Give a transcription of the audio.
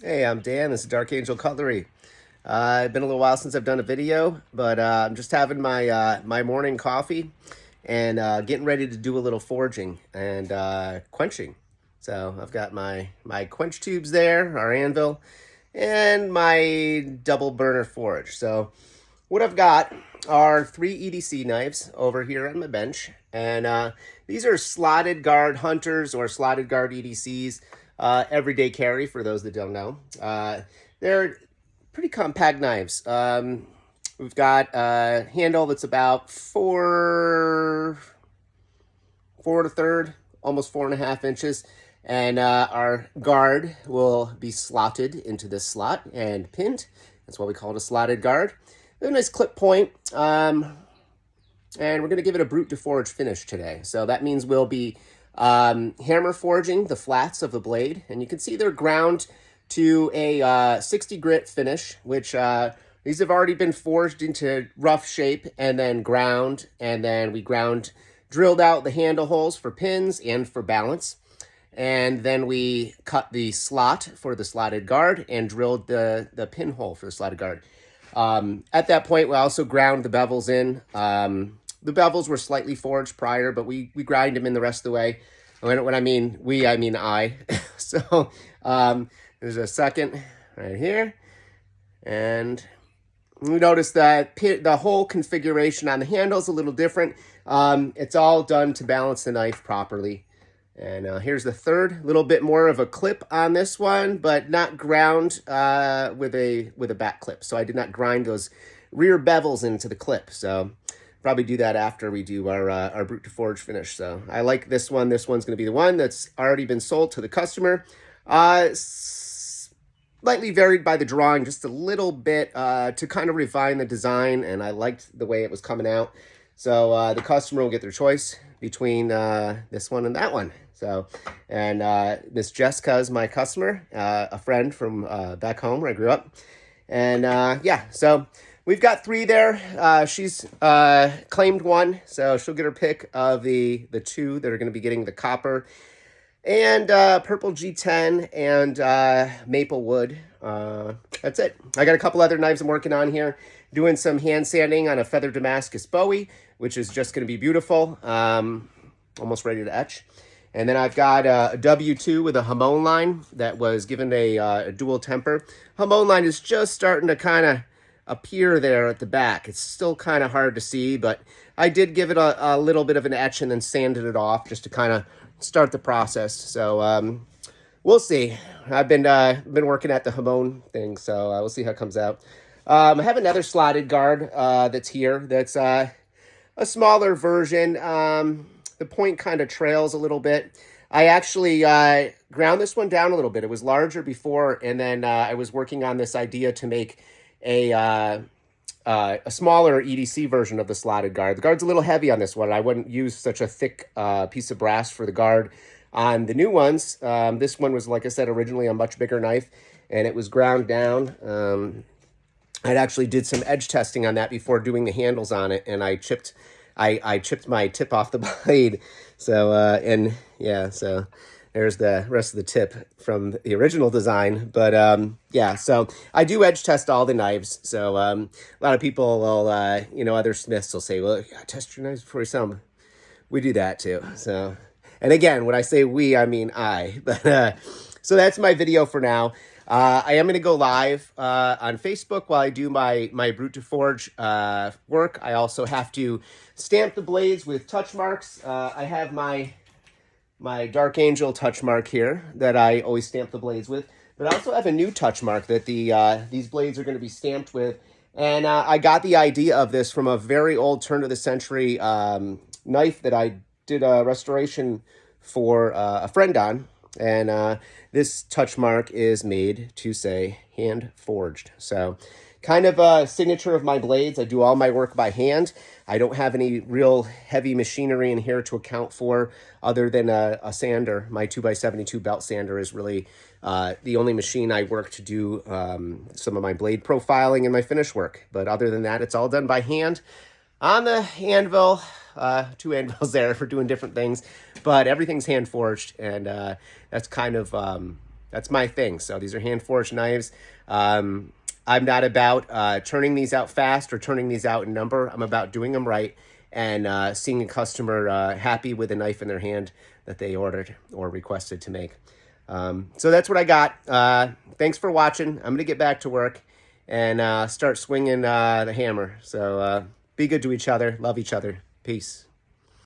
Hey, I'm Dan. This is Dark Angel Cutlery. It's been a little while since I've done a video, but I'm just having my morning coffee and getting ready to do a little forging and quenching. So I've got my quench tubes there, our anvil, and my double burner forge. So what I've got are three EDC knives over here on my bench, and these are slotted guard hunters or slotted guard EDCs, everyday carry for those that don't know. They're pretty compact knives. We've got a handle that's about four and a third, almost 4.5 inches. And our guard will be slotted into this slot and pinned. That's why we call it a slotted guard. A nice clip point. And we're going to give it a brute to forge finish today. So that means we'll be hammer forging the flats of the blade. And you can see they're ground to a 60 grit finish, which these have already been forged into rough shape and then ground. And then we drilled out the handle holes for pins and for balance. And then we cut the slot for the slotted guard and drilled the pinhole for the slotted guard. At that point, we also ground the bevels in. The bevels were slightly forged prior, but we grind them in the rest of the way. When I mean we, I mean I. So there's a second right here. And you notice that the whole configuration on the handle is a little different. It's all done to balance the knife properly. And here's the third, little bit more of a clip on this one, but not ground with a back clip. So I did not grind those rear bevels into the clip. So probably do that after we do our brute to forge finish. So I like this one. This one's going to be the one that's already been sold to the customer. Slightly varied by the drawing, just a little bit to kind of refine the design, and I liked the way it was coming out. So the customer will get their choice between this one and that one. So, and Miss Jessica is my customer, a friend from back home where I grew up. And yeah, so we've got three there. She's claimed one, so she'll get her pick of the two that are going to be getting the copper and purple G10 and maple wood. That's it. I got a couple other knives I'm working on here, doing some hand sanding on a feather Damascus Bowie, which is just going to be beautiful. Almost ready to etch. And then I've got a W2 with a Hamon line that was given a dual temper. Hamon line is just starting to kind of appear there at the back. It's still kind of hard to see, but I did give it a little bit of an etch and then sanded it off just to kind of start the process. So we'll see. I've been working at the Hamon thing, so we'll see how it comes out. I have another slotted guard that's here. That's a smaller version. The point kind of trails a little bit. I actually ground this one down a little bit. It was larger before, and then I was working on this idea to make a smaller EDC version of the slotted guard. The guard's a little heavy on this one. I wouldn't use such a thick piece of brass for the guard on the new ones. This one was, like I said, originally a much bigger knife, and it was ground down. I actually did some edge testing on that before doing the handles on it, and I chipped my tip off the blade. So and yeah, so there's the rest of the tip from the original design. But yeah, so I do edge test all the knives. So a lot of people will, other smiths will say, well, yeah, test your knives before you sell them. We do that too. So, and again, when I say we, I mean I. But so that's my video for now. I am going to go live on Facebook while I do my Brute to Forge work. I also have to stamp the blades with touch marks. I have my Dark Angel touch mark here that I always stamp the blades with. But I also have a new touch mark that these blades are going to be stamped with. And I got the idea of this from a very old turn-of-the-century knife that I did a restoration for a friend on. And this touch mark is made to say hand forged. So kind of a signature of my blades. I do all my work by hand. I don't have any real heavy machinery in here to account for other than a sander. My 2x72 belt sander is really the only machine I work to do some of my blade profiling and my finish work. But other than that, it's all done by hand on the anvil. Two anvils there for doing different things, but everything's hand forged, and that's kind of that's my thing. So these are hand-forged knives. I'm not about turning these out fast or turning these out in number. I'm about doing them right and seeing a customer happy with a knife in their hand that they ordered or requested to make. So that's what I got. Thanks for watching. I'm going to get back to work and start swinging the hammer. So be good to each other. Love each other. Peace.